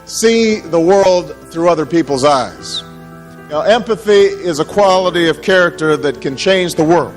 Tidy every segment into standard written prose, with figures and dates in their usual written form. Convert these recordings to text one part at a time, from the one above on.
see the world through other people's eyes. Now, empathy is a quality of character that can change the world.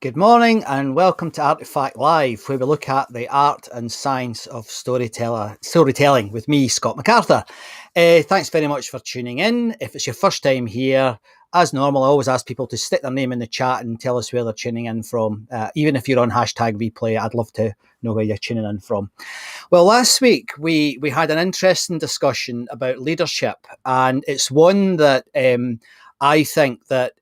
Good morning and welcome to ARTEFACTLive, where we look at the art and science of storytelling with me, Scott MacArthur. Thanks very much for tuning in. If it's your first time here, as normal, I always ask people to stick their name in the chat and tell us where they're tuning in from. Even if you're on #replay, I'd love to know where you're tuning in from. Well, last week we had an interesting discussion about leadership, and it's one that I think that,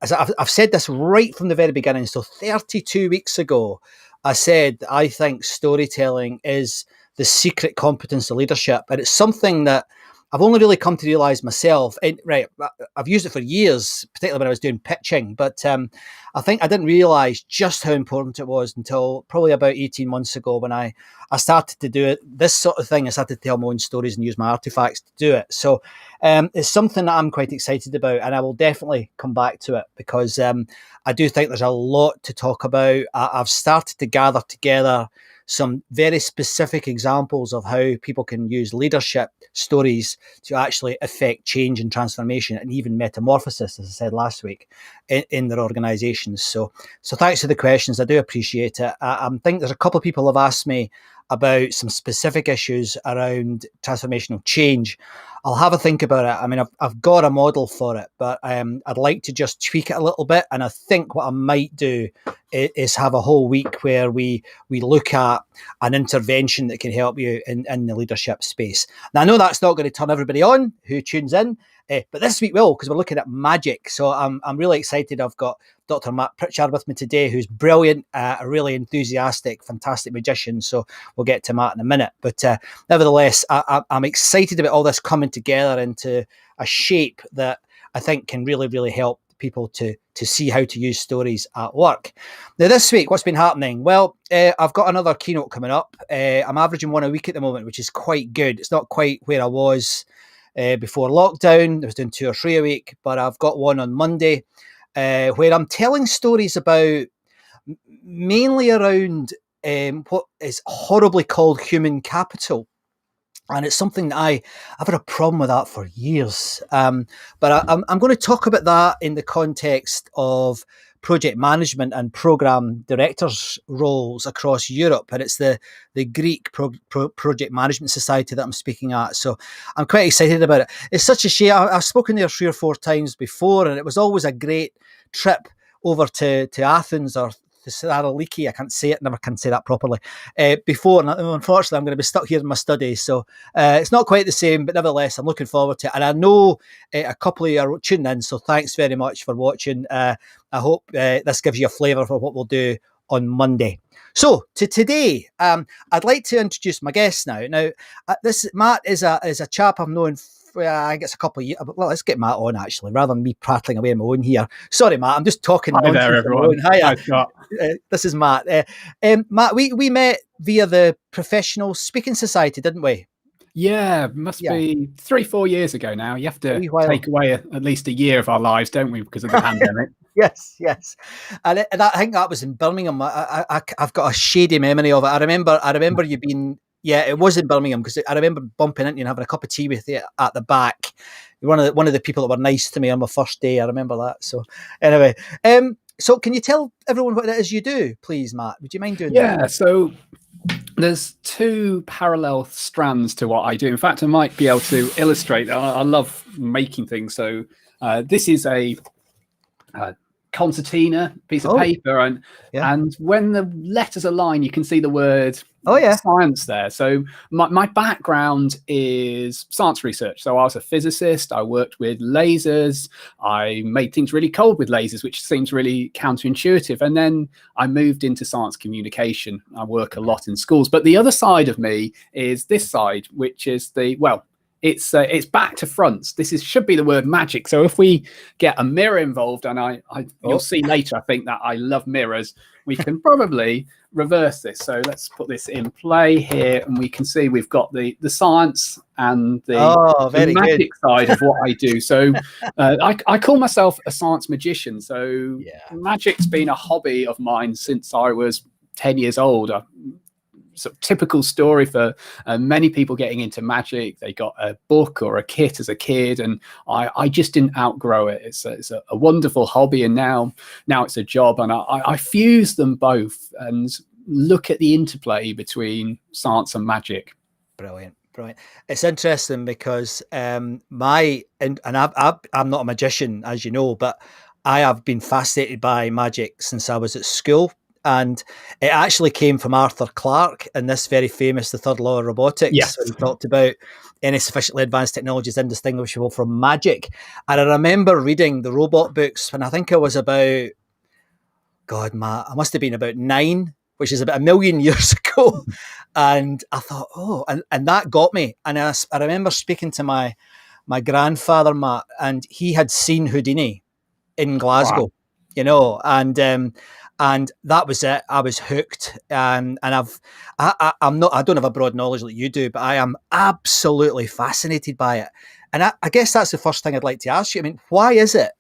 as I've said this right from the very beginning, so 32 weeks ago, I said I think storytelling is the secret competence of leadership. And it's something that I've only really come to realise myself. And, right, I've used it for years, particularly when I was doing pitching, but I think I didn't realise just how important it was until probably about 18 months ago when I started to do it. This sort of thing, I started to tell my own stories and use my artifacts to do it. So it's something that I'm quite excited about, and I will definitely come back to it because I do think there's a lot to talk about. I've started to gather together some very specific examples of how people can use leadership stories to actually affect change and transformation and even metamorphosis, as I said last week, in their organizations. So thanks for the questions. I do appreciate it. I think there's a couple of people have asked me about some specific issues around transformational change. I'll have a think about it. I mean, I've got a model for it, but I'd like to just tweak it a little bit. And I think what I might do is have a whole week where we look at an intervention that can help you in the leadership space. Now, I know that's not going to turn everybody on who tunes in, but this week will, because we're looking at magic. So I'm really excited. I've got Dr. Matt Pritchard with me today, who's brilliant, a really enthusiastic, fantastic magician. So we'll get to Matt in a minute. But nevertheless, I'm excited about all this coming together into a shape that I think can really, really help people to see how to use stories at work. Now, this week, what's been happening? Well, I've got another keynote coming up. I'm averaging one a week at the moment, which is quite good. It's not quite where I was before lockdown. I was doing 2 or 3 a week, but I've got one on Monday where I'm telling stories about mainly around what is horribly called human capital. And it's something that I've had a problem with that for years. But I'm going to talk about that in the context of project management and program directors roles across Europe. And it's the Greek Project Management Society that I'm speaking at. So I'm quite excited about it. It's such a shame. I've spoken there 3 or 4 times before, and it was always a great trip over to Athens or Thessaloniki. I can't say it, never can say that properly. Before, and unfortunately, I'm going to be stuck here in my study, so it's not quite the same. But nevertheless, I'm looking forward to it, and I know a couple of you are tuning in. So thanks very much for watching. I hope this gives you a flavour for what we'll do on Monday. So to today, I'd like to introduce my guest now. Now, this Matt is a chap I've known. I think it's a couple of years. Well, let's get Matt on, actually, rather than me prattling away on my own here. Sorry, Matt, I'm just talking. Hi there, everyone. Hi, Scott. This is Matt. Matt, we met via the Professional Speaking Society, didn't we? Yeah, must be 3-4 years ago now. You have to take away at least a year of our lives, don't we, because of the pandemic? Yes. And I think that was in Birmingham. I've got a shady memory of it. I remember you being. Yeah, it was in Birmingham, because I remember bumping into you and having a cup of tea with you at the back. One of the people that were nice to me on my first day. I remember that. So anyway, so can you tell everyone what it is you do, please, Matt? Would you mind doing that? Yeah, so there's 2 parallel strands to what I do. In fact, I might be able to illustrate. I love making things. So this is a concertina piece of paper, and when the letters align, you can see the word science there. So my background is science research. So I was a physicist. I worked with lasers. I made things really cold with lasers, which seems really counterintuitive. And then I moved into science communication. I work a lot in schools. But the other side of me is this side, which is it's back to front. This should be the word magic. So if we get a mirror involved, and you'll see later, I think that I love mirrors, we can probably reverse this. So let's put this in play here, and we can see we've got the science and the magic side of what I do. So I call myself a science magician. So magic's been a hobby of mine since I was 10 years old. Sort of typical story for many people getting into magic. They got a book or a kit as a kid, and I just didn't outgrow it. It's a wonderful hobby, and now it's a job, and I fuse them both and look at the interplay between science and magic. Brilliant. It's interesting because I'm not a magician, as you know, but I have been fascinated by magic since I was at school. And it actually came from Arthur Clarke in this very famous The Third Law of Robotics. Yes. So he talked about any sufficiently advanced technology is indistinguishable from magic. And I remember reading the robot books when I think I was about, Matt, I must have been about 9, which is about 1 million years ago. And I thought, and that got me. And I remember speaking to my grandfather, Matt, and he had seen Houdini in Glasgow, and that was it. I was hooked, and I don't have a broad knowledge like you do, but I am absolutely fascinated by it. And I guess that's the first thing I'd like to ask you. I mean, why is it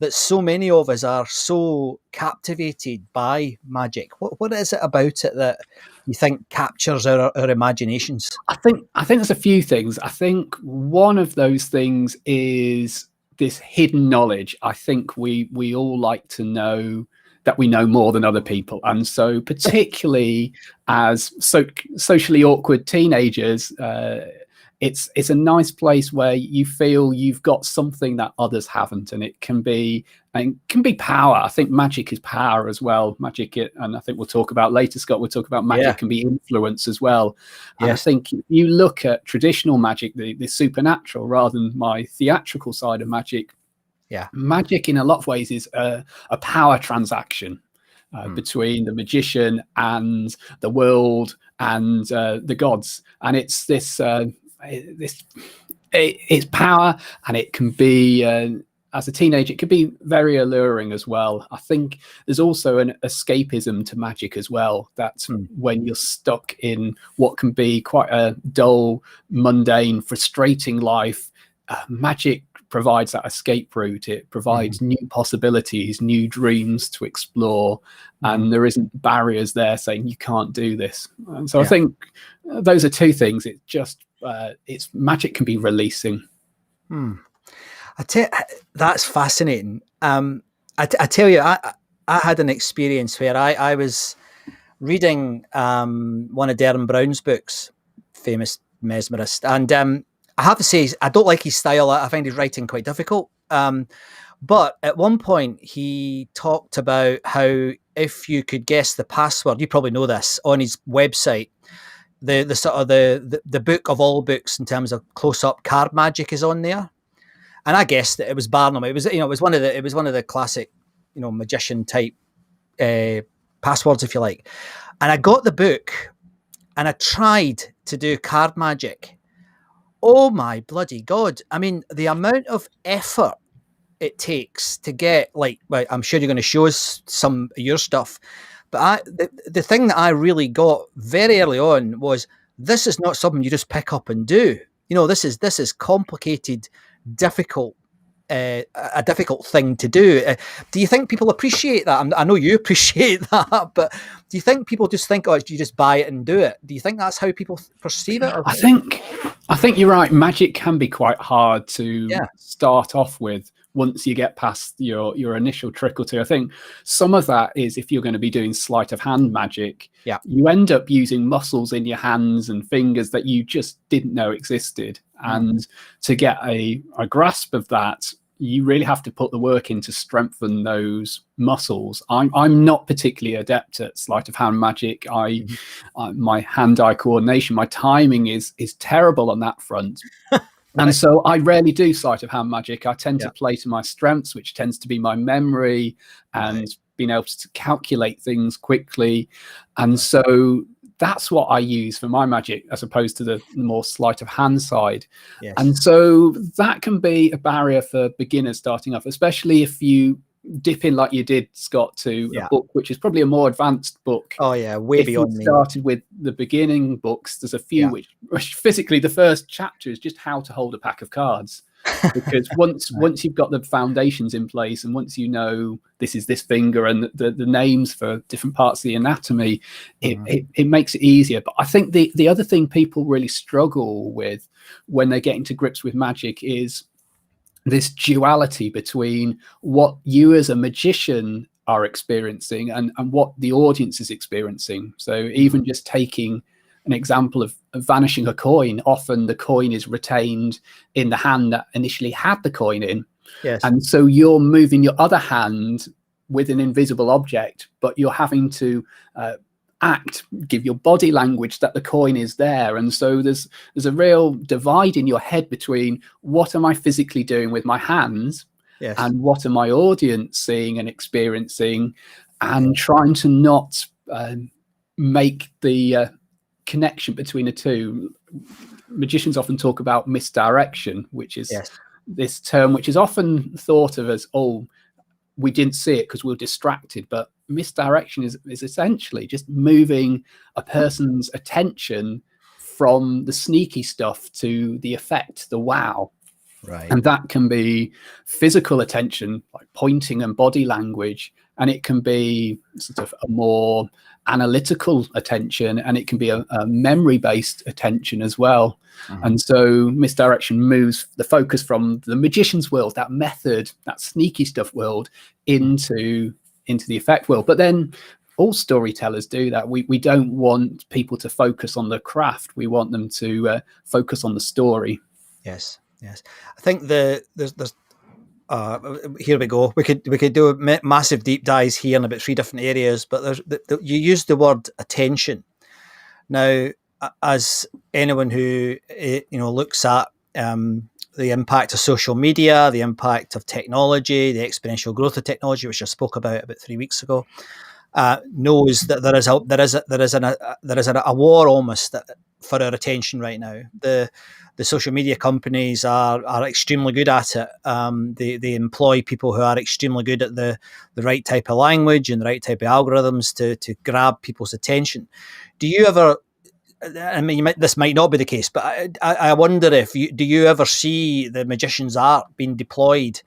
that so many of us are so captivated by magic? What is it about it that you think captures our imaginations? I think there's a few things. I think one of those things is this hidden knowledge. I think we all like to know that we know more than other people. And so particularly as socially awkward teenagers, it's a nice place where you feel you've got something that others haven't, and it can be power. I think magic is power as well. Magic, and I think we'll talk about later, Scott, we'll talk about magic can be influence as well. And I think you look at traditional magic, the supernatural, rather than my theatrical side of magic. Magic in a lot of ways is a power transaction between the magician and the world and the gods, and it's it's power, and it can be as a teenager it could be very alluring as well. I think there's also an escapism to magic as well. That's when you're stuck in what can be quite a dull, mundane, frustrating life. Magic provides that escape route. It provides new possibilities, new dreams to explore, and there isn't barriers there saying you can't do this. And so I think those are two things. It just it's magic can be releasing. That's fascinating. I tell you, I had an experience where I was reading one of Derren Brown's books, famous mesmerist, and I have to say, I don't like his style. I find his writing quite difficult. But at one point, he talked about how if you could guess the password, you probably know this, on his website, the sort of the book of all books in terms of close-up card magic is on there. And I guessed that it was Barnum. It was one of the classic, magician type passwords, if you like. And I got the book, and I tried to do card magic. Oh my bloody God. I mean, the amount of effort it takes to get, I'm sure you're going to show us some of your stuff, but the thing that I really got very early on was, this is not something you just pick up and do. This is complicated, difficult, a difficult thing to do. Do you think people appreciate that? I know you appreciate that, but do you think people just think, you just buy it and do it? Do you think that's how people perceive it? I think you're right. Magic can be quite hard to start off with once you get past your initial trick or two. I think some of that is if you're going to be doing sleight of hand magic, you end up using muscles in your hands and fingers that you just didn't know existed. And to get a grasp of that, you really have to put the work in to strengthen those muscles. I'm not particularly adept at sleight of hand magic. My hand-eye coordination, my timing is terrible on that front. And so I rarely do sleight of hand magic. I tend to play to my strengths, which tends to be my memory and being able to calculate things quickly. And so that's what I use for my magic, as opposed to the more sleight of hand side. Yes. And so that can be a barrier for beginners starting off, especially if you dip in like you did, Scott, to a book which is probably a more advanced book. Oh yeah, way beyond me. Started with the beginning books. There's a few which physically the first chapter is just how to hold a pack of cards. Because once you've got the foundations in place, and once you know this is this finger and the names for different parts of the anatomy, it makes it easier. But I think the other thing people really struggle with when they're getting to grips with magic is this duality between what you as a magician are experiencing and what the audience is experiencing. So even just taking an example of vanishing a coin, often the coin is retained in the hand that initially had the coin in. Yes. And so you're moving your other hand with an invisible object, but you're having to give your body language that the coin is there. And so there's a real divide in your head between what am I physically doing with my hands and what am my audience seeing and experiencing, and trying to not make the connection between the two. Magicians often talk about misdirection, which is this term which is often thought of as, oh, we didn't see it because we were distracted. But misdirection is essentially just moving a person's attention from the sneaky stuff to the effect, the wow. Right. And that can be physical attention, like pointing and body language, and it can be sort of a more analytical attention, and it can be a memory-based attention as well. And so misdirection moves the focus from the magician's world, that method, that sneaky stuff world, into the effect world. But then all storytellers do that. We don't want people to focus on the craft. We want them to focus on the story. Yes. I think there's here we go. We could do a massive deep dives here in about 3 different areas, but you used the word attention. Now, as anyone who looks at the impact of social media, the impact of technology, the exponential growth of technology, which I spoke about 3 weeks ago, knows that there is a war almost for our attention right now. The social media companies are extremely good at it. They employ people who are extremely good at the right type of language and the right type of algorithms to grab people's attention. Do you ever? I mean, this might not be the case, but I wonder do you ever see the magician's art being deployed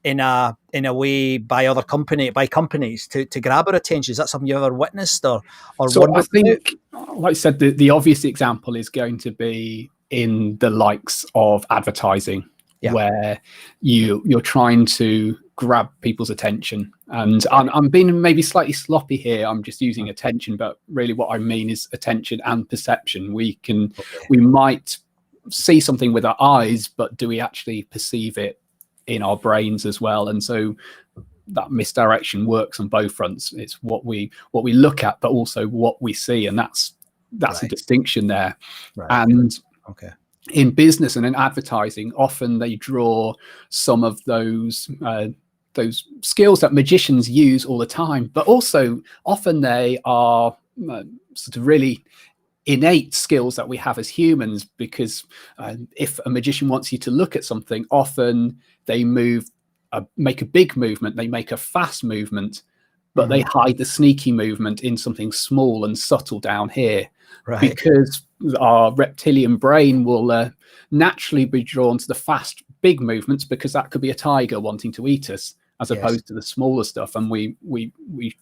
in a way by companies to grab our attention? Is that something you ever witnessed or so I think, like I said, the obvious example is going to be in the likes of advertising, where you're trying to grab people's attention. And I'm being maybe slightly sloppy here. I'm just using attention, but really what I mean is attention and perception. We might see something with our eyes, but do we actually perceive it in our brains as well? And so that misdirection works on both fronts. It's what we look at, but also what we see, and that's a distinction there. Right. And in business and in advertising, often they draw some of those skills that magicians use all the time, but also often they are sort of really innate skills that we have as humans, because if a magician wants you to look at something, often they make a big movement, they make a fast movement, but they hide the sneaky movement in something small and subtle down here. Right. Because our reptilian brain will naturally be drawn to the fast, big movements, because that could be a tiger wanting to eat us, as opposed to the smaller stuff. And we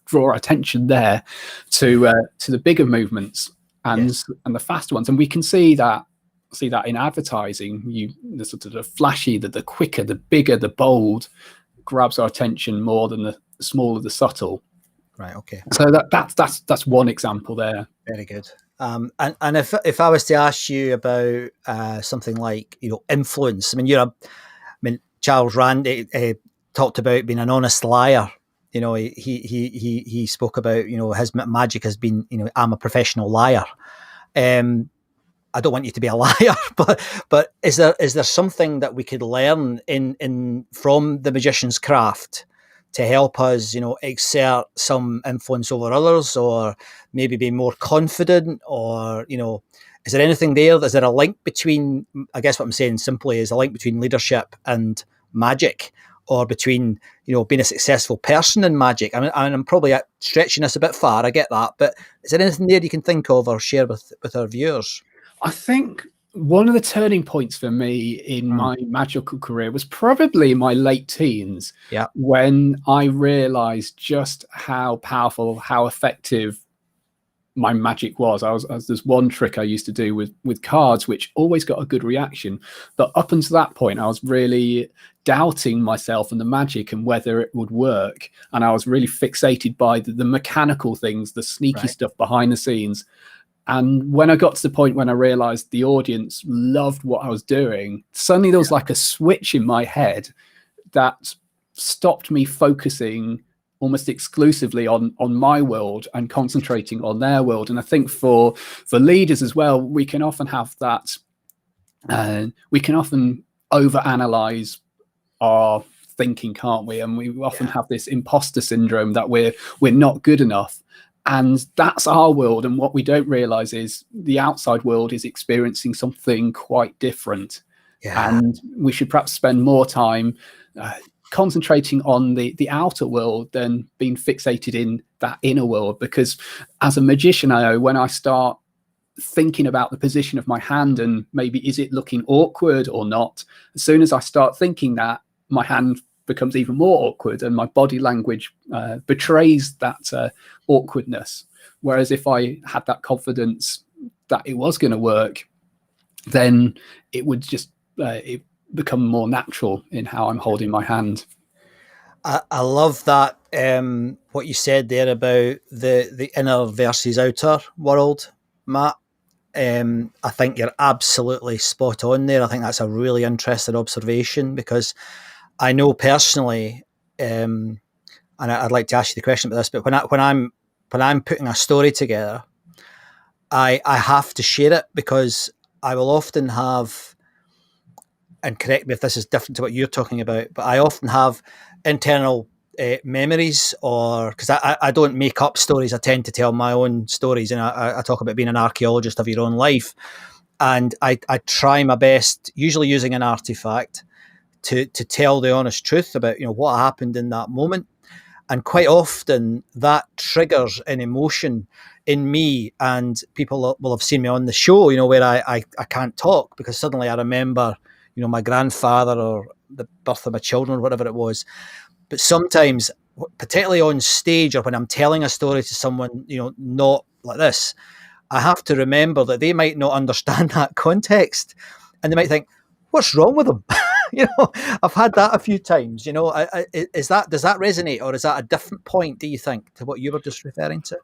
draw our attention there to the bigger movements and the faster ones. And we can see that in advertising. The sort of the flashy, the quicker, the bigger, the bold grabs our attention more than the smaller, the subtle. Right. Okay. So that's one example there. Very good. And if I was to ask you about something like influence, Charles Randi talked about being an honest liar. You know, he spoke about, you know, his magic has been, you know, I'm a professional liar. I don't want you to be a liar, but is there something that we could learn in from the magician's craft to help us, you know, exert some influence over others, or maybe be more confident, or, you know, is there anything there? Is there a link between, I guess what I'm saying simply is a link between leadership and magic, or between, you know, being a successful person in magic? I mean, I'm probably stretching this a bit far, I get that, but is there anything there you can think of or share with our viewers? I think one of the turning points for me in my magical career was probably my late teens, when I realized just how powerful, how effective my magic was. There's one trick I used to do with cards, which always got a good reaction. But up until that point, I was really doubting myself and the magic and whether it would work. And I was really fixated by the mechanical things, the sneaky stuff behind the scenes. And when I got to the point when I realized the audience loved what I was doing, suddenly there was like a switch in my head that stopped me focusing almost exclusively on my world and concentrating on their world. And I think for leaders as well, we can often have that, we can often overanalyze our thinking, can't we? And we often have this imposter syndrome that we're not good enough. And that's our world. And what we don't realize is the outside world is experiencing something quite different. And we should perhaps spend more time concentrating on the outer world than being fixated in that inner world. Because as a magician, I know when I start thinking about the position of my hand and maybe is it looking awkward or not, as soon as I start thinking that, my hand becomes even more awkward and my body language betrays that awkwardness. Whereas if I had that confidence that it was going to work, then it would just it become more natural in how I'm holding my hand. I love that, what you said there about the inner versus outer world, Matt. I think you're absolutely spot on there. I think that's a really interesting observation, because I know personally, and I'd like to ask you the question about this, but when I'm putting a story together, I have to share it, because I will often have, and correct me if this is different to what you're talking about, but I often have internal memories, or because I don't make up stories, I tend to tell my own stories, and I talk about being an archaeologist of your own life, and I try my best, usually using an artifact, to tell the honest truth about, you know, what happened in that moment. And quite often that triggers an emotion in me, and people will have seen me on the show, you know, where I can't talk because suddenly I remember, you know, my grandfather or the birth of my children or whatever it was. But sometimes, particularly on stage or when I'm telling a story to someone, you know, not like this, I have to remember that they might not understand that context, and they might think, what's wrong with them? You know, I've had that a few times, you know. Does that resonate, or is that a different point, do you think, to what you were just referring to?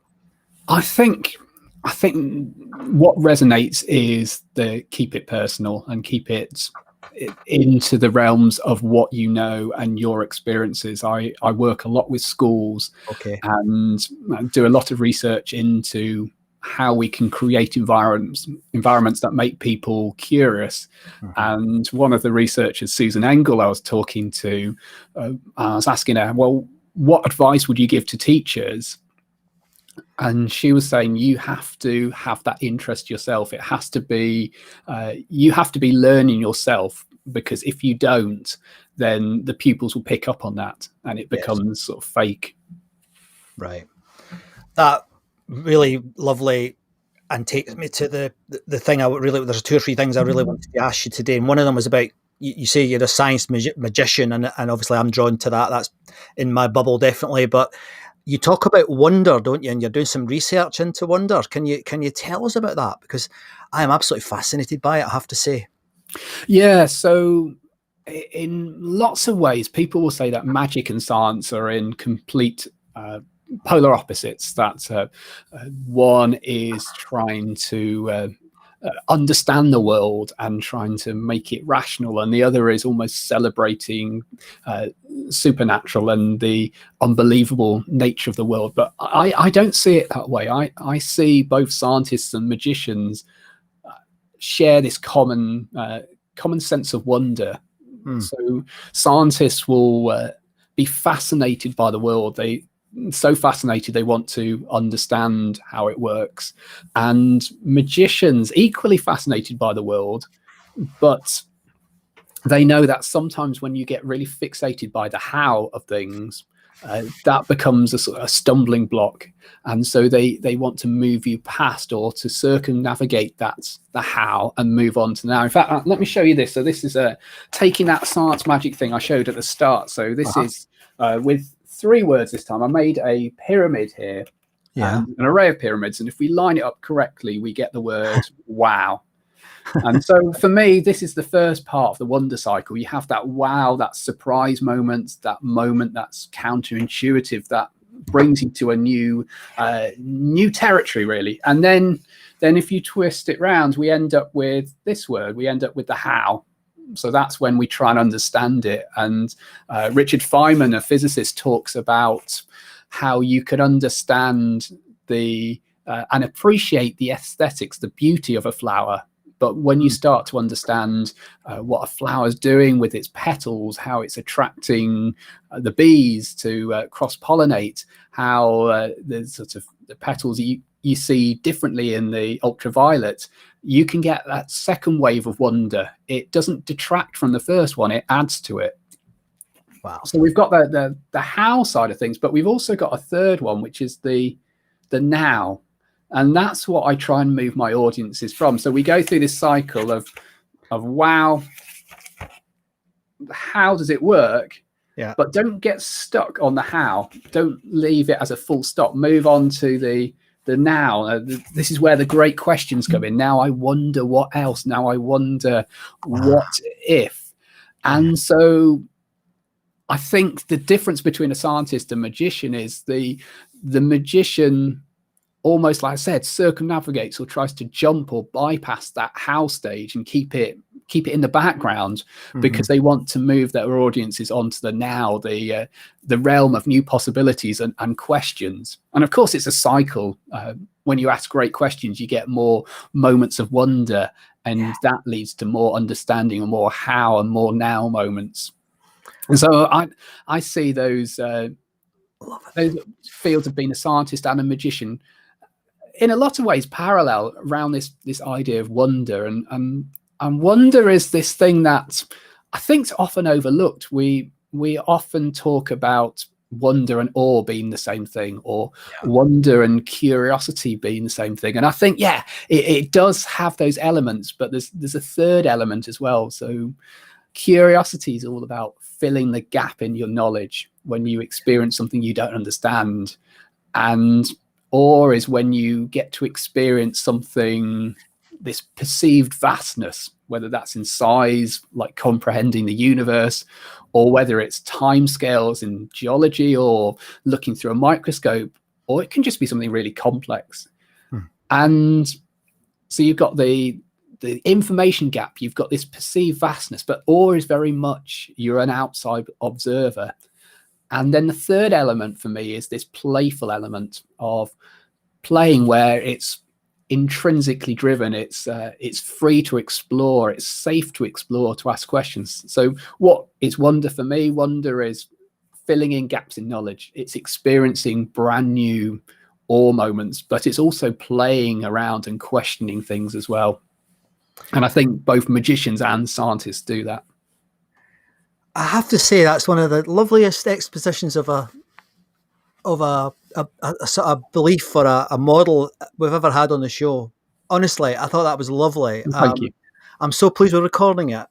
I think what resonates is the keep it personal and keep it into the realms of what you know and your experiences. I work a lot with schools, and do a lot of research into how we can create environments that make people curious. And one of the researchers, Susan Engel, I was talking to, I was asking her, well, what advice would you give to teachers? And she was saying, you have to have that interest yourself. It has to be, you have to be learning yourself, because if you don't, then the pupils will pick up on that and it becomes sort of fake. Right. That really lovely, and takes me to the thing there's 2 or 3 things I really wanted to ask you today, and one of them was about, you say you're a science magician, and obviously I'm drawn to that. That's in my bubble, definitely. But you talk about wonder, don't you? And you're doing some research into wonder. Can you tell us about that? Because I am absolutely fascinated by it, I have to say. Yeah, so in lots of ways, people will say that magic and science are in complete polar opposites, that one is trying to understand the world and trying to make it rational, and the other is almost celebrating supernatural and the unbelievable nature of the world. But I don't see it that way. I see both scientists and magicians share this common sense of wonder. So scientists will be fascinated by the world. So fascinated they want to understand how it works, and magicians equally fascinated by the world, but they know that sometimes when you get really fixated by the how of things, that becomes a stumbling block, and so they want to move you past or to circumnavigate the how and move on to now. In fact, let me show you this. So this is taking that science magic thing I showed at the start. So this is with 3 words this time. I made a pyramid here, an array of pyramids, and if we line it up correctly, we get the word wow. And so for me, this is the first part of the wonder cycle. You have that wow, that surprise moment that's counterintuitive, that brings you to a new territory, really. And then if you twist it round, we end up with this word. We end up with the how. So that's when we try and understand it. And Richard Feynman, a physicist, talks about how you can understand and appreciate the aesthetics, the beauty of a flower. But when you start to understand what a flower is doing with its petals, how it's attracting the bees to cross-pollinate, how the sort of the petals you see differently in the ultraviolet, you can get that second wave of wonder. It doesn't detract from the first one, it adds to it. Wow. So we've got the how side of things, but we've also got a third one, which is the now. And that's what I try and move my audiences from. So we go through this cycle of wow, how does it work? Yeah. But don't get stuck on the how. Don't leave it as a full stop. Move on to the now. This is where the great questions come in. Now I wonder what else. Now I wonder what if. And so I think the difference between a scientist and magician is the magician, almost like I said, circumnavigates or tries to jump or bypass that how stage and keep it in the background, because they want to move their audiences onto the now, the realm of new possibilities and questions. And of course, it's a cycle. When you ask great questions, you get more moments of wonder, and that leads to more understanding and more how and more now moments. And so I see those fields of being a scientist and a magician in a lot of ways parallel around this idea of wonder. And wonder is this thing that I think is often overlooked. We often talk about wonder and awe being the same thing, or wonder and curiosity being the same thing. And I think, it does have those elements, but there's a third element as well. So curiosity is all about filling the gap in your knowledge when you experience something you don't understand. And awe is when you get to experience something, this perceived vastness, whether that's in size, like comprehending the universe, or whether it's timescales in geology or looking through a microscope, or it can just be something really complex. And so you've got the information gap, you've got this perceived vastness, but awe is very much you're an outside observer. And then the third element for me is this playful element of playing, where it's intrinsically driven, it's free to explore, it's safe to explore, to ask questions. So what is wonder for me? Wonder is filling in gaps in knowledge. It's experiencing brand new awe moments, but it's also playing around and questioning things as well. And I think both magicians and scientists do that. I have to say that's one of the loveliest expositions of a sort of belief or a model we've ever had on the show. Honestly, I thought that was lovely. Thank you. I'm so pleased we're recording it.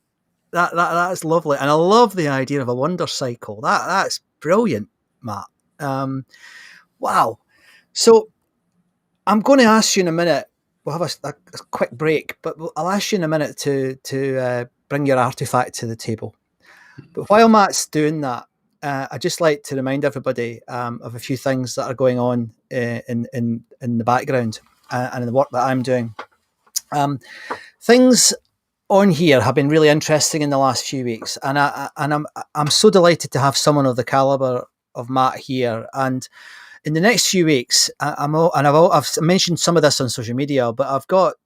That's lovely, and I love the idea of a wonder cycle. That's brilliant, Matt. Wow. So I'm going to ask you in a minute. We'll have a quick break, but I'll ask you in a minute to bring your artifact to the table. But while Matt's doing that, I'd just like to remind everybody of a few things that are going on in the background and in the work that I'm doing. Things on here have been really interesting in the last few weeks, and I'm so delighted to have someone of the caliber of Matt here. And in the next few weeks, I've mentioned some of this on social media, but I've got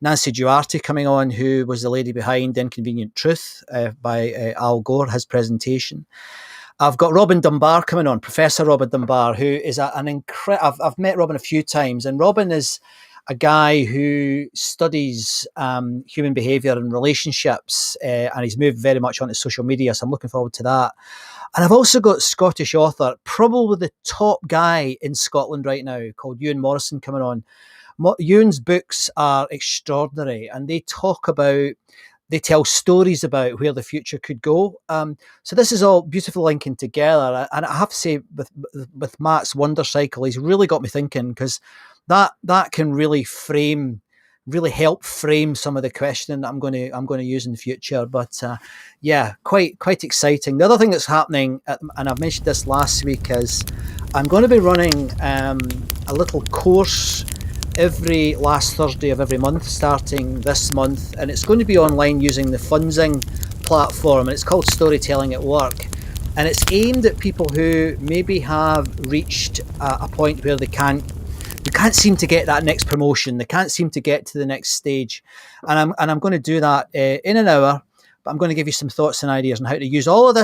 Nancy Duarte coming on, who was the lady behind Inconvenient Truth by Al Gore, his presentation. I've got Robin Dunbar coming on, Professor Robin Dunbar, who is an incredible. I've met Robin a few times, and Robin is a guy who studies human behaviour and relationships, and he's moved very much onto social media, so I'm looking forward to that. And I've also got Scottish author, probably the top guy in Scotland right now, called Ewan Morrison, coming on. Ewan's books are extraordinary, and they tell stories about where the future could go. So this is all beautifully linking together. And I have to say, with Matt's Wonder Cycle, he's really got me thinking, because that can really help frame some of the questioning that I'm going to use in the future. But yeah, quite exciting. The other thing that's happening, and I've mentioned this last week, is I'm going to be running a little course every last Thursday of every month, starting this month, and it's going to be online using the Funzing platform, and it's called Storytelling at Work, and it's aimed at people who maybe have reached a point where they can't seem to get that next promotion, they can't seem to get to the next stage, and I'm going to do that in an hour. But I'm going to give you some thoughts and ideas on how to use all of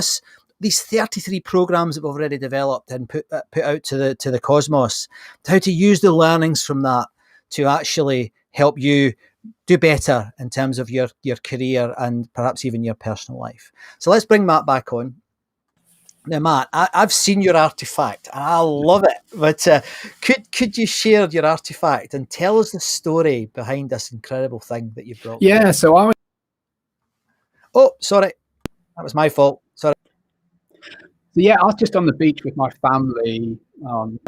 these 33 programs that we've already developed and put out to the cosmos, how to use the learnings from that to actually help you do better in terms of your career and perhaps even your personal life. So let's bring Matt back on. Now, Matt, I've seen your artifact and I love it. But could you share your artifact and tell us the story behind this incredible thing that you brought? Yeah, so I was... Oh, sorry. That was my fault. Sorry. So yeah, I was just on the beach with my family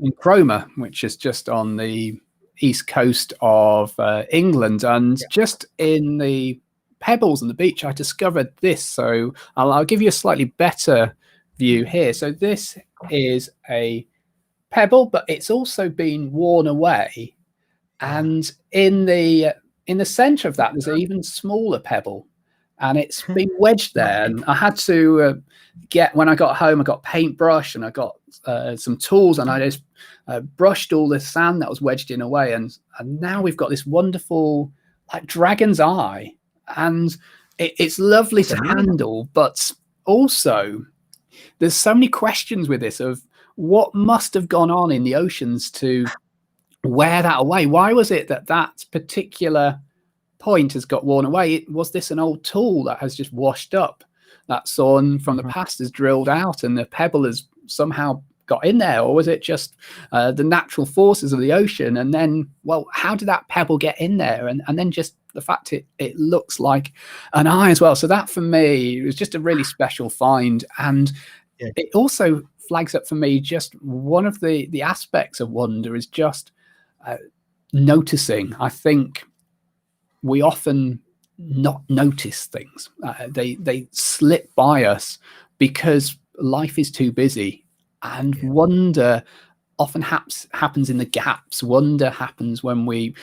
in Cromer, which is just on the east coast of England, and just in the pebbles on the beach I discovered this. So I'll give you a slightly better view here. So this is a pebble, but it's also been worn away, and in the center of that there's an even smaller pebble, and it's been wedged there. And I had to when I got home, I got paintbrush and I got some tools, and I just brushed all the sand that was wedged in away, and now we've got this wonderful like dragon's eye, and it's lovely to handle. But also there's so many questions with this of what must have gone on in the oceans to wear that away. Why was it that particular point has got worn away? Was this an old tool that has just washed up, that someone from the past has drilled out and the pebble has somehow got in there? Or was it just the natural forces of the ocean? And then, well, how did that pebble get in there? And then just the fact it looks like an eye as well. So that for me was just a really special find. And it also flags up for me just one of the aspects of wonder is just noticing. I think we often not notice things. They slip by us because life is too busy, and wonder often happens in the gaps. Wonder happens when we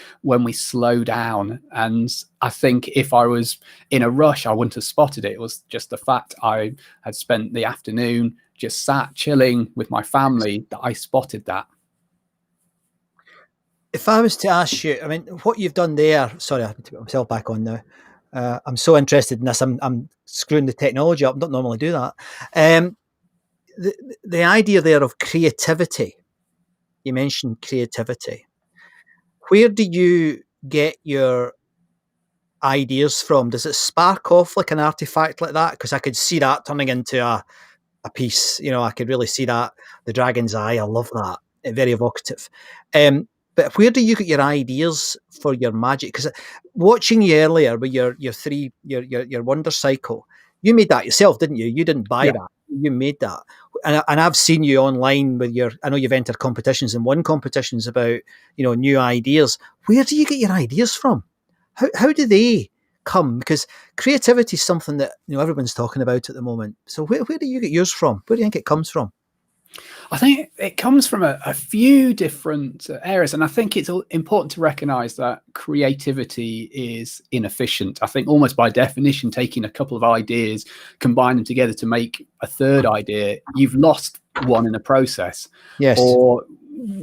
slow down. And I think if I was in a rush, I wouldn't have spotted it. It was just the fact I had spent the afternoon just sat chilling with my family that I spotted that. If I was to ask you, I mean, what you've done there, sorry, I have to put myself back on now. I'm so interested in this. I'm screwing the technology up. I don't normally do that. The idea there of creativity, you mentioned creativity. Where do you get your ideas from? Does it spark off like an artifact like that? Because I could see that turning into a piece. You know, I could really see that. The dragon's eye, I love that. Very evocative. But where do you get your ideas for your magic? Because watching you earlier with your Wonder Cycle, you made that yourself, didn't you? You didn't buy that. You made that. And I've seen you online with I know you've entered competitions and won competitions about, new ideas. Where do you get your ideas from? How do they come? Because creativity is something that, everyone's talking about at the moment. So where do you get yours from? Where do you think it comes from? I think it comes from a few different areas, and I think it's important to recognize that creativity is inefficient. I think almost by definition, taking a couple of ideas, combine them together to make a third idea, you've lost one in the process. Yes. Or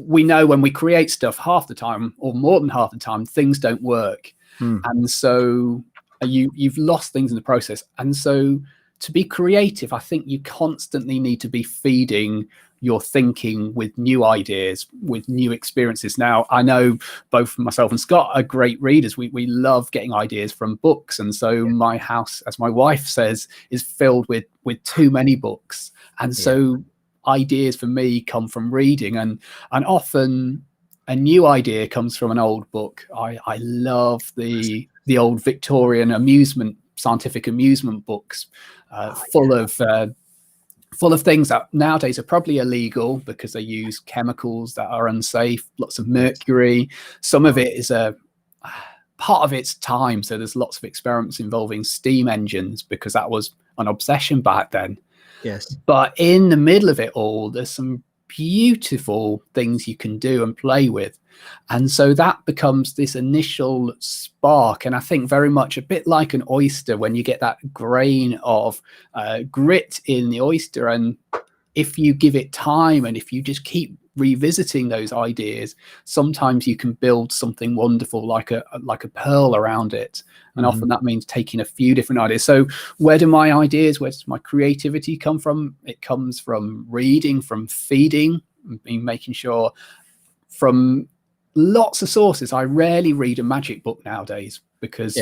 we know when we create stuff, half the time or more than half the time, things don't work. And so you've lost things in the process. And so to be creative, I think you constantly need to be feeding your thinking with new ideas, with new experiences. Now, I know both myself and Scott are great readers. We love getting ideas from books. And so my house, as my wife says, is filled with too many books. And so ideas for me come from reading, and often a new idea comes from an old book. I love the old Victorian scientific amusement books, full of things that nowadays are probably illegal because they use chemicals that are unsafe, lots of mercury. Some of it is a part of its time. So there's lots of experiments involving steam engines because that was an obsession back then. Yes. But in the middle of it all, there's some beautiful things you can do and play with. And so that becomes this initial spark. And I think very much a bit like an oyster, when you get that grain of grit in the oyster, and if you give it time and if you just keep revisiting those ideas, sometimes you can build something wonderful like a pearl around it. And often that means taking a few different ideas. So where do my creativity come from? It comes from reading, from feeding, making sure from lots of sources. I rarely read a magic book nowadays because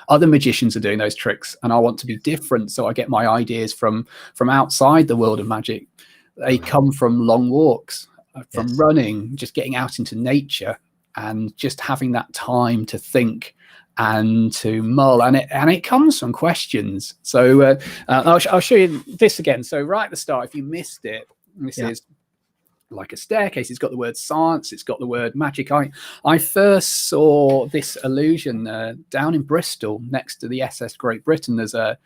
other magicians are doing those tricks, and I want to be different. So I get my ideas from outside the world of magic. They come from long walks, from running, just getting out into nature and just having that time to think and to mull. And it comes from questions. So I'll show you this again. So right at the start, if you missed it, this is like a staircase. It's got the word science. It's got the word magic. I first saw this illusion down in Bristol next to the SS Great Britain. There's a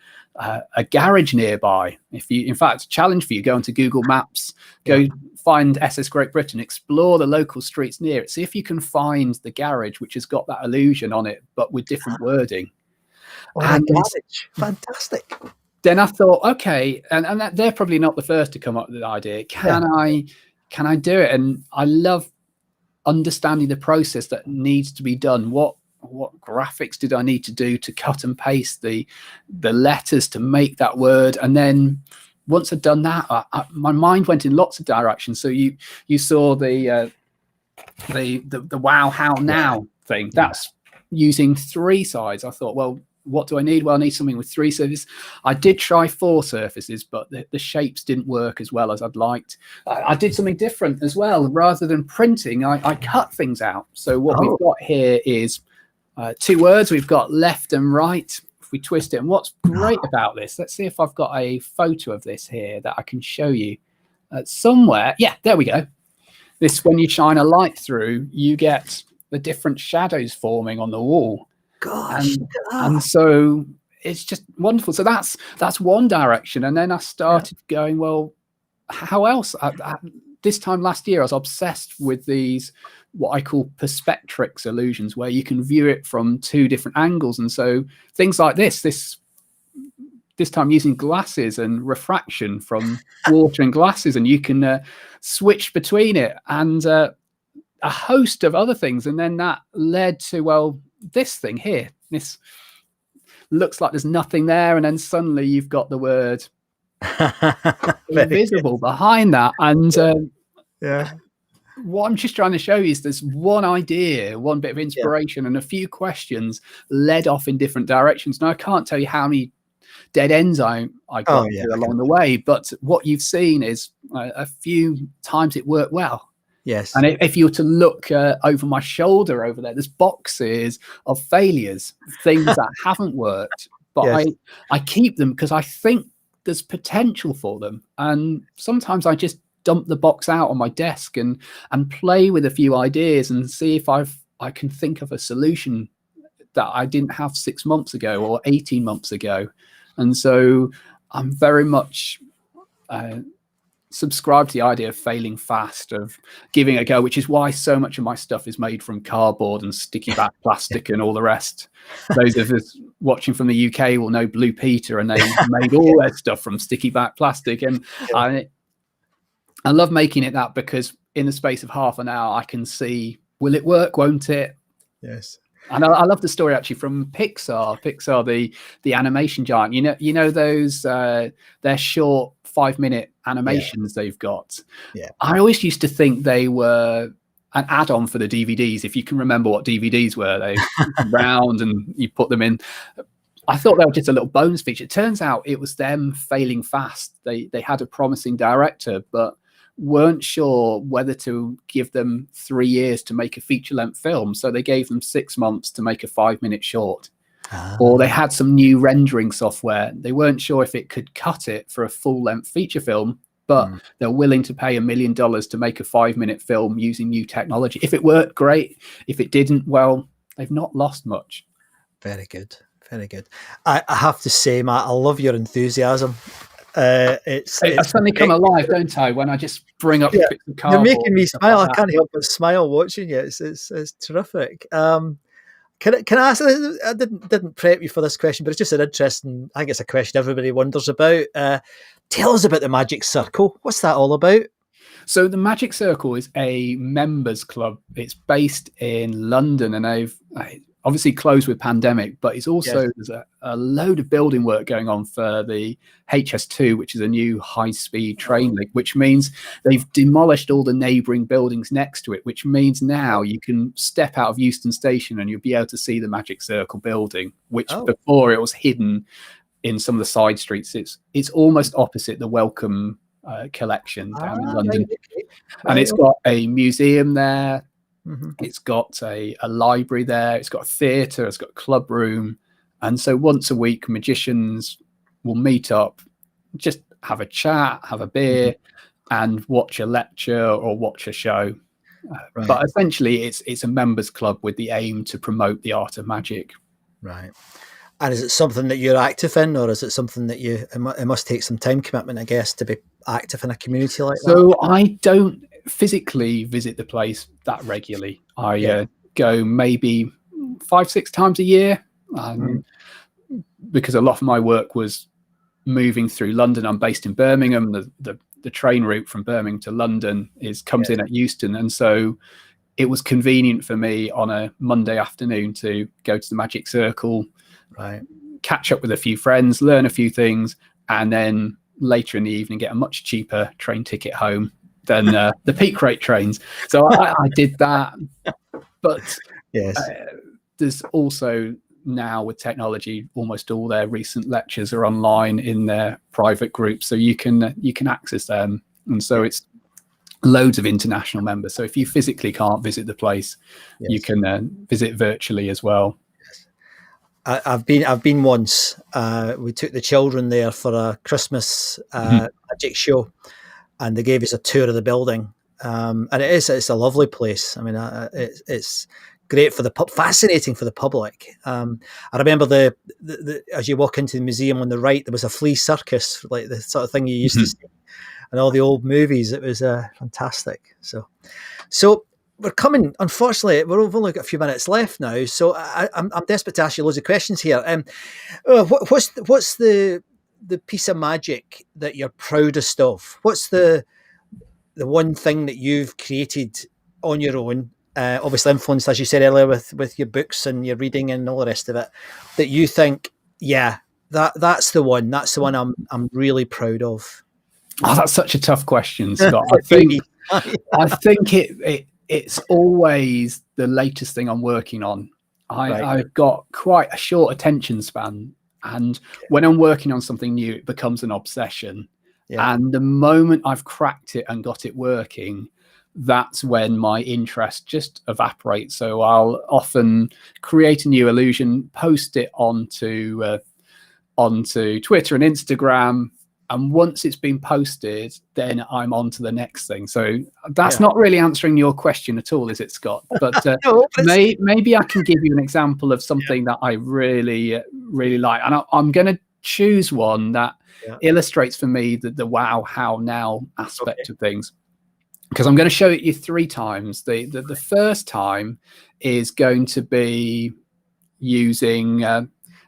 garage nearby. If you, in fact, a challenge for you, go onto Google Maps, go find SS Great Britain, explore the local streets near it, see if you can find the garage which has got that illusion on it, but with different wording. And fantastic. Then I thought, okay, and that, they're probably not the first to come up with the idea. Can I do it? And I love understanding the process that needs to be done. What graphics did I need to do to cut and paste the letters to make that word? And then once I'd done that, my mind went in lots of directions. So you saw the wow, how now thing. That's using 3 sides. I thought, well, what do I need? Well, I need something with 3 surfaces. I did try 4 surfaces, but the shapes didn't work as well as I'd liked. I did something different as well. Rather than printing, I cut things out. So what we've got here is 2 words. We've got left and right. If we twist it, and what's great about this, let's see if I've got a photo of this here that I can show you somewhere. Yeah, there we go. This, when you shine a light through, you get the different shadows forming on the wall. Gosh. And so it's just wonderful. So that's one direction. And then I started going, well, how else? This time last year, I was obsessed with these, what I call Perspectrix Illusions, where you can view it from 2 different angles. And so things like this time using glasses and refraction from water and glasses, and you can switch between it and a host of other things. And then that led to, well, this thing here, this looks like there's nothing there, and then suddenly you've got the word invisible behind that. And what I'm just trying to show you is there's one idea, one bit of inspiration, and a few questions led off in different directions. Now, I can't tell you how many dead ends I got along the way, but what you've seen is a few times it worked well. Yes. And if you were to look over my shoulder over there, there's boxes of failures, things that haven't worked. But I keep them because I think there's potential for them. And sometimes I just dump the box out on my desk and play with a few ideas and see if I can think of a solution that I didn't have 6 months ago or 18 months ago. And so I'm very much subscribe to the idea of failing fast, of giving it a go, which is why so much of my stuff is made from cardboard and sticky back plastic and all the rest. Those of us watching from the UK will know Blue Peter, and they made all their stuff from sticky back plastic. And I love making it that, because in the space of half an hour, I can see, will it work? Won't it? Yes. And I love the story actually from Pixar, the animation giant. You know those their short 5-minute animations they've got. Yeah. I always used to think they were an add-on for the DVDs. If you can remember what DVDs were, they round and you put them in. I thought they were just a little bonus feature. It turns out it was them failing fast. They had a promising director, but weren't sure whether to give them 3 years to make a feature-length film, so they gave them 6 months to make a 5-minute short. Or they had some new rendering software. They weren't sure if it could cut it for a full-length feature film, but they're willing to pay $1 million to make a 5-minute film using new technology. If it worked, great. If it didn't, well, they've not lost much. Very good. Very good. I have to say, Matt, I love your enthusiasm. I suddenly come alive, don't I, when I just bring up bits of cardboard. You're making me smile. I can't help but smile watching you. It's terrific. Can I ask? I didn't prep you for this question, but it's just an interesting. I think it's a question everybody wonders about. Tell us about the Magic Circle. What's that all about? So the Magic Circle is a members club. It's based in London, and they've obviously closed with pandemic, but it's also there's a load of building work going on for the HS2, which is a new high-speed train link, which means they've demolished all the neighbouring buildings next to it, which means now you can step out of Euston Station and you'll be able to see the Magic Circle building, which before it was hidden in some of the side streets. It's almost opposite the Wellcome collection down in London. And it's got a museum there. It's got a library there. It's got a theatre. It's got a club room. And so once a week, magicians will meet up, just have a chat, have a beer, and watch a lecture or watch a show. But essentially, it's a members club with the aim to promote the art of magic. Right. And is it something that you're active in, or is it something that it must take some time commitment, I guess, to be active in a community like that? So I don't physically visit the place that regularly. I go maybe 5-6 times a year, because a lot of my work was moving through London. I'm based in Birmingham. The train route from Birmingham to London comes in at Euston, and so it was convenient for me on a Monday afternoon to go to the Magic Circle, catch up with a few friends, learn a few things, and then later in the evening get a much cheaper train ticket home than the peak rate trains. So I did that. But there's also now with technology, almost all their recent lectures are online in their private groups, so you can access them. And so it's loads of international members. So if you physically can't visit the place, you can visit virtually as well. I've been once. We took the children there for a Christmas magic show, and they gave us a tour of the building. And it's a lovely place. I mean, it's great for fascinating for the public. I remember the as you walk into the museum on the right, there was a flea circus, like the sort of thing you used to see in all the old movies. It was fantastic. So we're coming. Unfortunately, we've only got a few minutes left now. So I'm desperate to ask you loads of questions here. What's the piece of magic that you're proudest of? What's the one thing that you've created on your own, obviously influenced, as you said earlier, with your books and your reading and all the rest of it, that you think, that's the one I'm really proud of? Oh, that's such a tough question, Scott. I think it's always the latest thing I'm working on. I've got quite a short attention span, and when I'm working on something new, it becomes an obsession. And the moment I've cracked it and got it working, that's when my interest just evaporates. So I'll often create a new illusion, post it onto Twitter and Instagram, and once it's been posted, then I'm on to the next thing. So that's not really answering your question at all, is it, Scott? But maybe I can give you an example of something that I really, really like. And I'm going to choose one that illustrates for me the wow, how now aspect of things, because I'm going to show it you 3 times. The first time is going to be using,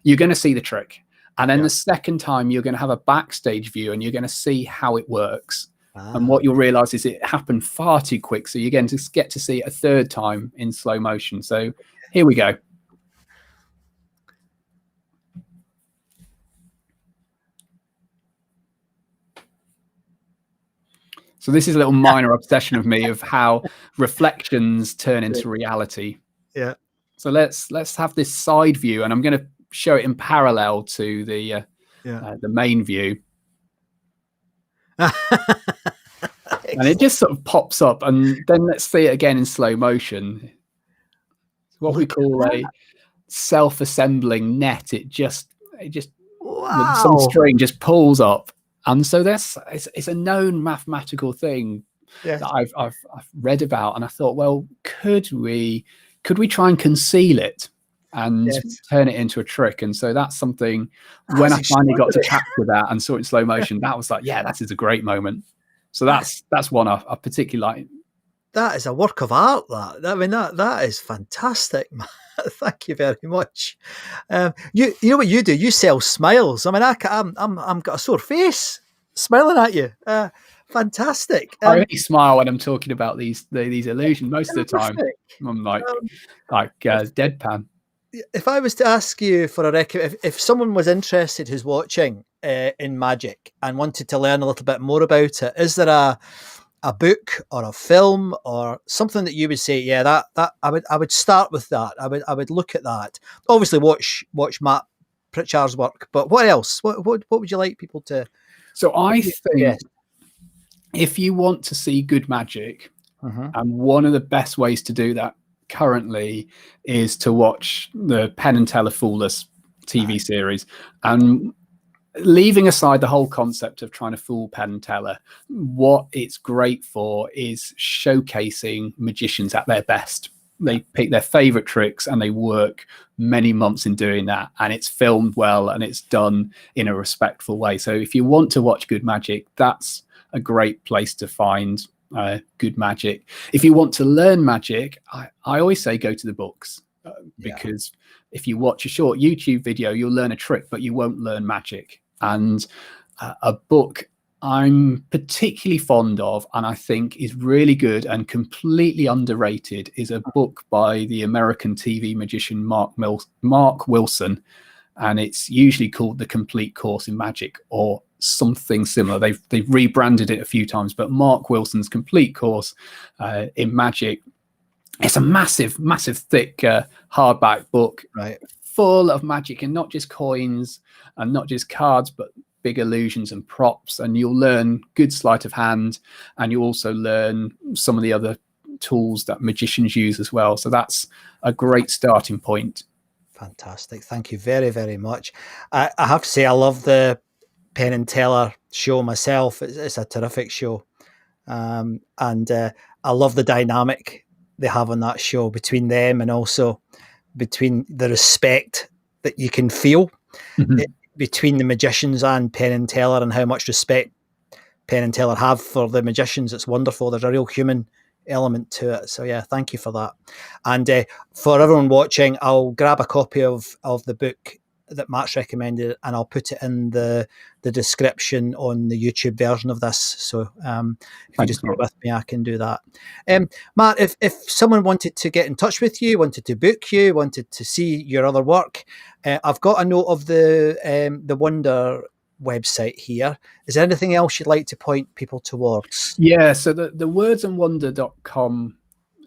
you're going to see the trick. And then the second time, you're going to have a backstage view and you're going to see how it works. And what you'll realize is it happened far too quick. So you're going to get to see it a 3rd time in slow motion. So here we go. So this is a little minor obsession of me of how reflections turn into reality. Yeah. So let's have this side view, and I'm going to show it in parallel to the main view. And it just sort of pops up, and then let's see it again in slow motion. What we call a self-assembling net. It just with some string just pulls up, and so it's a known mathematical thing that I've read about, and I thought, well, could we try and conceal it and turn it into a trick? And so that's something. When I finally got to capture that and saw it in slow motion, that was like, that is a great moment. So that's one I particularly like. That is a work of art. That is fantastic. Thank you very much. You know what you do? You sell smiles. I mean, I'm got a sore face smiling at you. Fantastic. I only smile when I'm talking about these illusions. Most of the time, I'm like deadpan. If I was to ask you for a if someone was interested who's watching in magic and wanted to learn a little bit more about it, is there a book or a film or something that you would say, that I would start with that. I would look at that. Obviously, watch Matt Pritchard's work, but what else? What would you like people to? So I think if you want to see good magic, and one of the best ways to do that currently is to watch the Penn and Teller Fool Us TV series, and leaving aside the whole concept of trying to fool Penn and Teller, what it's great for is showcasing magicians at their best. They pick their favorite tricks and they work many months in doing that, and it's filmed well and it's done in a respectful way. So if you want to watch good magic, that's a great place to find good magic. If you want to learn magic, I always say go to the books, because if you watch a short YouTube video, you'll learn a trick, but you won't learn magic. And a book I'm particularly fond of, and I think is really good and completely underrated, is a book by the American TV magician Mark Wilson, and it's usually called The Complete Course in Magic or something similar. They've rebranded it a few times, but Mark Wilson's Complete Course in Magic. It's a massive, thick hardback book, full of magic, and not just coins and not just cards, but big illusions and props. And you'll learn good sleight of hand, and you also learn some of the other tools that magicians use as well. So that's a great starting point. Fantastic. Thank you very, very much. I have to say, I love the Penn and Teller show myself. It's a terrific show. And I love the dynamic they have on that show between them, and also between the respect that you can feel between the magicians and Penn and Teller, and how much respect Penn and Teller have for the magicians. It's wonderful. There's a real human element to it. So thank you for that. And for everyone watching, I'll grab a copy of the book that Matt's recommended, and I'll put it in the description on the YouTube version of this. So if you just bear with me, I can do that. Matt, if someone wanted to get in touch with you, wanted to book you, wanted to see your other work, I've got a note of the Wonder website here. Is there anything else you'd like to point people towards? Yeah, so the wordsandwonder.com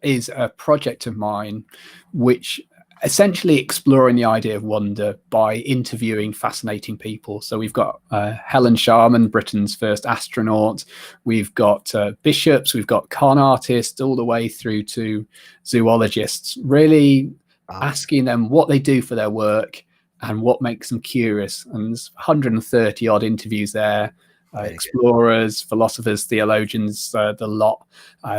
is a project of mine, which essentially exploring the idea of wonder by interviewing fascinating people. So we've got Helen Sharman, Britain's first astronaut. We've got bishops, we've got con artists, all the way through to zoologists, really asking them what they do for their work and what makes them curious. And there's 130 odd interviews there, explorers, philosophers, theologians, the lot.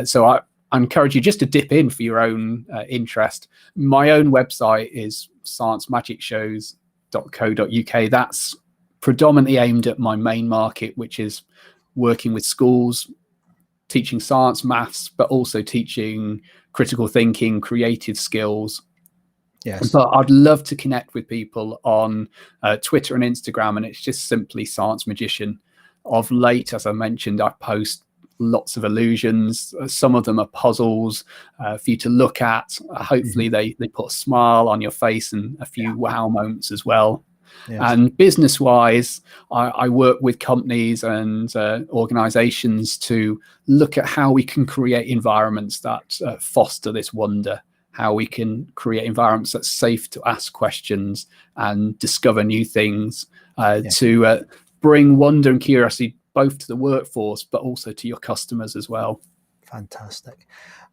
So I encourage you just to dip in for your own interest. My own website is sciencemagicshows.co.uk. That's predominantly aimed at my main market, which is working with schools, teaching science, maths, but also teaching critical thinking, creative skills. Yes. But I'd love to connect with people on Twitter and Instagram, and it's just simply Science Magician. Of late, as I mentioned, I post lots of illusions. Some of them are puzzles for you to look at. Hopefully they put a smile on your face and a few wow moments as well. Yes. And business wise, I work with companies and organizations to look at how we can create environments that foster this wonder, how we can create environments that's safe to ask questions and discover new things, to bring wonder and curiosity both to the workforce, but also to your customers as well. Fantastic.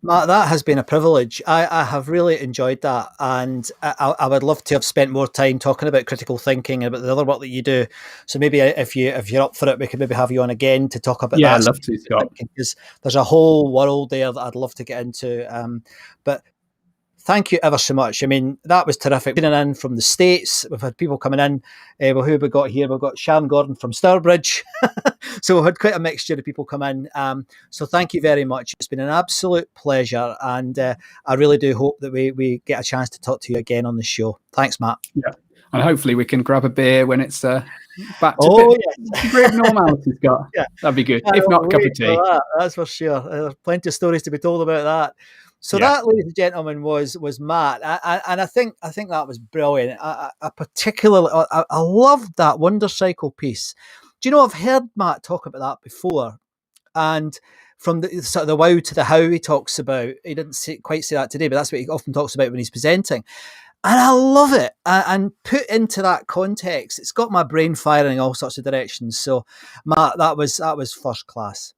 Matt, that has been a privilege. I have really enjoyed that. And I would love to have spent more time talking about critical thinking and about the other work that you do. So maybe if you're up for it, we could maybe have you on again to talk about that. Yeah, I'd love to, Scott. Because there's a whole world there that I'd love to get into. But thank you ever so much. I mean, that was terrific. Being in from the States, we've had people coming in. Well, who have we got here? We've got Sharon Gordon from Stourbridge. So we've had quite a mixture of people come in. So thank you very much. It's been an absolute pleasure. And I really do hope that we get a chance to talk to you again on the show. Thanks, Matt. Yeah. And hopefully we can grab a beer when it's back to degree of normality, Scott. Yeah. That'd be good. If not, a cup of tea. That's for sure. There's plenty of stories to be told about that. So that, ladies and gentlemen, was Matt, and I think that was brilliant. I particularly loved that Wonder Cycle piece. Do you know, I've heard Matt talk about that before, and from the sort of the wow to the how he talks about. He didn't quite say that today, but that's what he often talks about when he's presenting. And I love it. And put into that context, it's got my brain firing in all sorts of directions. So, Matt, that was first class.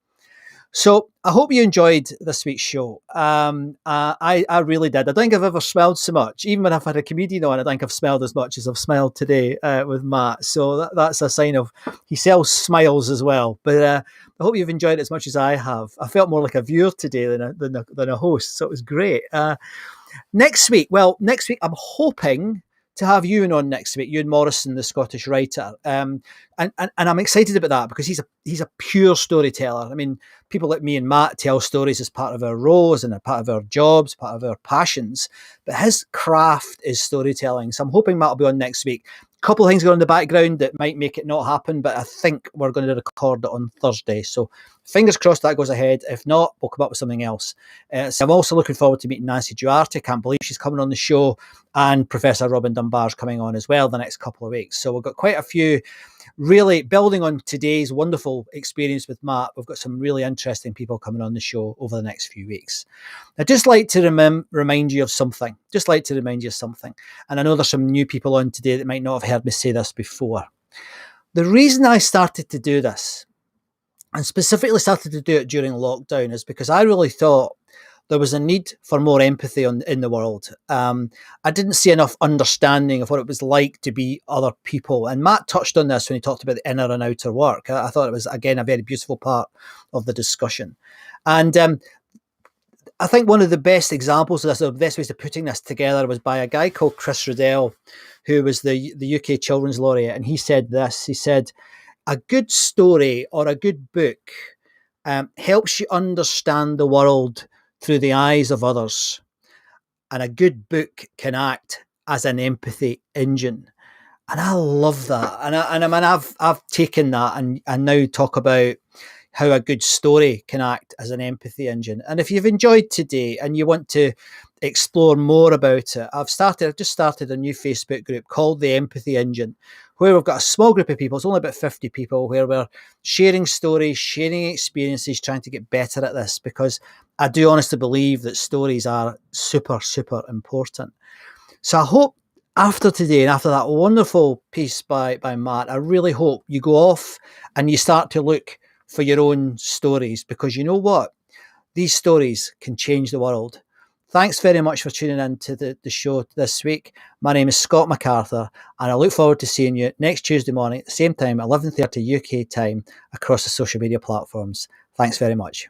So I hope you enjoyed this week's show. I really did. I don't think I've ever smiled so much. Even when I've had a comedian on, I don't think I've smiled as much as I've smiled today with Matt. So that's a sign of he sells smiles as well. But I hope you've enjoyed it as much as I have. I felt more like a viewer today than a host. So it was great. Next week, I'm hoping to have Ewan on next week, Ewan Morrison, the Scottish writer. And I'm excited about that because he's a pure storyteller. I mean, people like me and Matt tell stories as part of our roles and a part of our jobs, part of our passions. But his craft is storytelling. So I'm hoping Matt will be on next week. A couple of things going on in the background that might make it not happen, but I think we're going to record it on Thursday. So fingers crossed that goes ahead. If not, we'll come up with something else. So I'm also looking forward to meeting Nancy Duarte. Can't believe she's coming on the show. And Professor Robin Dunbar's coming on as well the next couple of weeks. So we've got quite a few, really building on today's wonderful experience with Matt. We've got some really interesting people coming on the show over the next few weeks. I'd just like to remind you of something. And I know there's some new people on today that might not have heard me say this before. The reason I started to do this, and specifically started to do it during lockdown, is because I really thought there was a need for more empathy in the world. I didn't see enough understanding of what it was like to be other people. And Matt touched on this when he talked about the inner and outer work. I thought it was, again, a very beautiful part of the discussion. And I think one of the best examples of this, or the best ways of putting this together, was by a guy called Chris Riddell, who was the UK Children's Laureate. And he said this, he said, a good story or a good book helps you understand the world through the eyes of others. And a good book can act as an empathy engine. And I love that. And I mean, I've taken that and now talk about how a good story can act as an empathy engine. And if you've enjoyed today and you want to explore more about it, I've just started a new Facebook group called The Empathy Engine, where we've got a small group of people, it's only about 50 people, where we're sharing stories, sharing experiences, trying to get better at this, because I do honestly believe that stories are super, super important. So I hope after today and after that wonderful piece by Matt, I really hope you go off and you start to look for your own stories, because you know what? These stories can change the world. Thanks very much for tuning in to the show this week. My name is Scott MacArthur, and I look forward to seeing you next Tuesday morning at the same time, 11:30 UK time, across the social media platforms. Thanks very much.